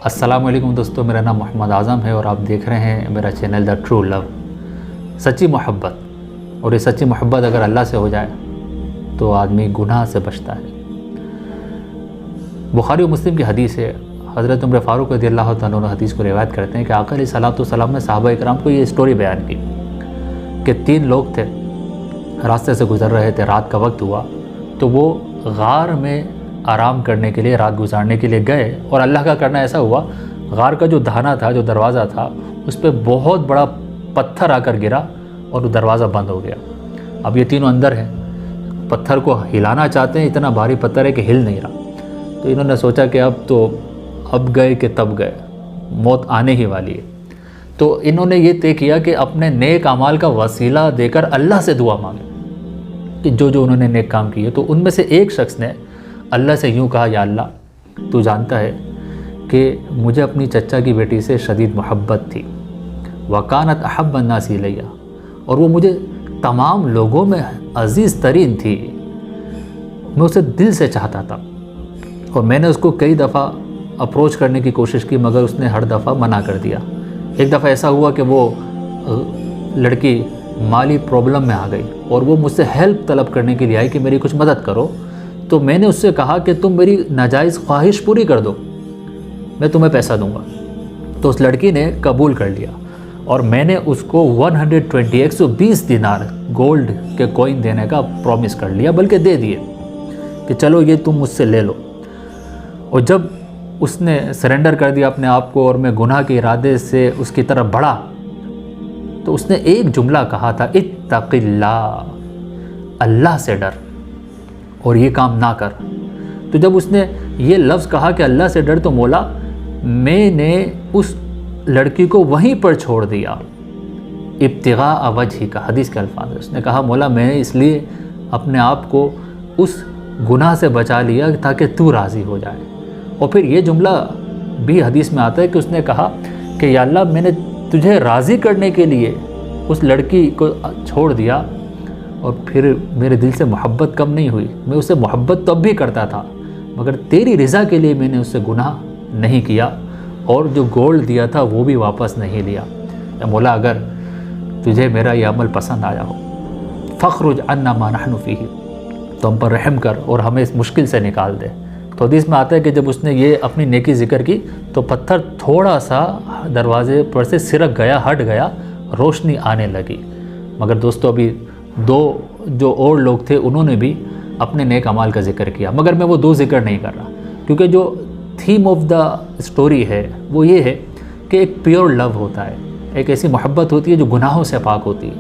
अस्सलाम वालेकुम दोस्तों, मेरा नाम मोहम्मद आज़म है और आप देख रहे हैं मेरा चैनल द ट्रू लव। सच्ची मोहब्बत, और ये सच्ची मोहब्बत अगर अल्लाह से हो जाए तो आदमी गुनाह से बचता है। बुखारी और मुस्लिम की हदीस है, हज़रत उमर फ़ारूक रज़ियल्लाहु तआला अन्हु हदीस को रिवायत करते हैं कि आका अलैहिस्सलातु वस्सलाम ने सहाबा इकराम को ये स्टोरी बयान की कि 3 लोग थे, रास्ते से गुज़र रहे थे, रात का वक्त हुआ तो वो गार में आराम करने के लिए, रात गुजारने के लिए गए और अल्लाह का करना ऐसा हुआ, गार का जो दहाना था, जो दरवाज़ा था, उस पर बहुत बड़ा पत्थर आकर गिरा और वो दरवाज़ा बंद हो गया। अब ये तीनों अंदर हैं, पत्थर को हिलाना चाहते हैं, इतना भारी पत्थर है कि हिल नहीं रहा। तो इन्होंने सोचा कि अब गए कि तब गए, मौत आने ही वाली है। तो इन्होंने ये तय किया कि अपने नेक अमाल का वसीला देकर अल्लाह से दुआ मांगे कि जो उन्होंने नेक काम किए। तो उनमें से एक शख्स ने अल्लाह से यूँ कहा, या अल्लाह, तू जानता है कि मुझे अपनी चचा की बेटी से शदीद मोहब्बत थी, वकानत अहब्ब अन्नासी इलैया, और वो मुझे तमाम लोगों में अज़ीज़ तरीन थी, मैं उसे दिल से चाहता था और मैंने उसको कई दफ़ा अप्रोच करने की कोशिश की मगर उसने हर दफ़ा मना कर दिया। एक दफ़ा ऐसा हुआ कि वो लड़की माली प्रॉब्लम में आ गई और वो मुझसे हेल्प तलब करने के लिए आई कि मेरी कुछ मदद करो। तो मैंने उससे कहा कि तुम मेरी नाजायज़ ख्वाहिश पूरी कर दो, मैं तुम्हें पैसा दूंगा। तो उस लड़की ने कबूल कर लिया और मैंने उसको 120 दिनार गोल्ड के कॉइन देने का प्रॉमिस कर लिया, बल्कि दे दिए कि चलो ये तुम मुझसे ले लो। और जब उसने सरेंडर कर दिया अपने आप को और मैं गुनाह के इरादे से उसकी तरफ बढ़ा तो उसने एक जुमला कहा था, इत्तक़िल्लाह, अल्लाह से डर और ये काम ना कर। तो जब उसने ये लफ्ज़ कहा कि अल्लाह से डर, तो मौला, मैंने उस लड़की को वहीं पर छोड़ दिया। इब्तिगा वजही का हदीस के अल्फाज है। उसने कहा, मौला, मैंने इसलिए अपने आप को उस गुनाह से बचा लिया ताकि तू राज़ी हो जाए। और फिर ये जुमला भी हदीस में आता है कि उसने कहा कि या अल्लाह, मैंने तुझे राज़ी करने के लिए उस लड़की को छोड़ दिया और फिर मेरे दिल से मोहब्बत कम नहीं हुई, मैं उससे मोहब्बत तो अब भी करता था मगर तेरी रज़ा के लिए मैंने उससे गुनाह नहीं किया और जो गोल्ड दिया था वो भी वापस नहीं लिया। या मौला, अगर तुझे मेरा ये अमल पसंद आया हो, फ़ख्रुज अन्ना मा नहनु फ़ीही, तो हम पर रहम कर और हमें इस मुश्किल से निकाल दे। तो हदीस में आता है कि जब उसने ये अपनी नेकी ज़िक्र की तो पत्थर थोड़ा सा दरवाजे पर से सिरक गया, हट गया, रोशनी आने लगी। मगर दोस्तों, अभी 2 जो और लोग थे उन्होंने भी अपने नेक अमाल का जिक्र किया, मगर मैं वो 2 जिक्र नहीं कर रहा क्योंकि जो थीम ऑफ द स्टोरी है वो ये है कि एक प्योर लव होता है, एक ऐसी मोहब्बत होती है जो गुनाहों से पाक होती है।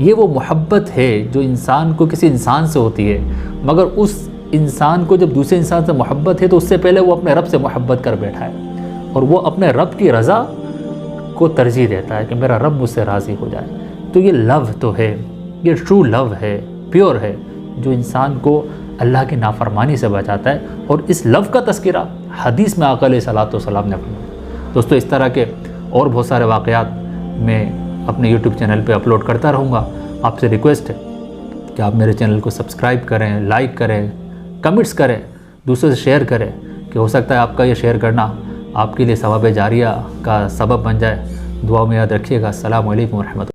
ये वो मोहब्बत है जो इंसान को किसी इंसान से होती है, मगर उस इंसान को जब दूसरे इंसान से मोहब्बत है तो उससे पहले वो अपने रब से मोहब्बत कर बैठा है और वो अपने रब की रज़ा को तरजीह देता है कि मेरा रब मुझसे राज़ी हो जाए। तो ये लव तो है, ये ट्रू लव है, प्योर है, जो इंसान को अल्लाह की नाफरमानी से बचाता है। और इस लव का तज़किरा हदीस में आका अलैहिस्सलातु वस्सलाम ने फरमाया। दोस्तों, इस तरह के और बहुत सारे वाक़यात मैं अपने यूट्यूब चैनल पे अपलोड करता रहूँगा। आपसे रिक्वेस्ट है कि आप मेरे चैनल को सब्सक्राइब करें, लाइक करें, कमेंट्स करें, दूसरों से शेयर करें कि हो सकता है आपका ये शेयर करना आपके लिए सवाब जारिया का सबब बन जाए। दुआ में याद रखिएगा। अस्सलामु अलैकुम व रहमतुल्लाह।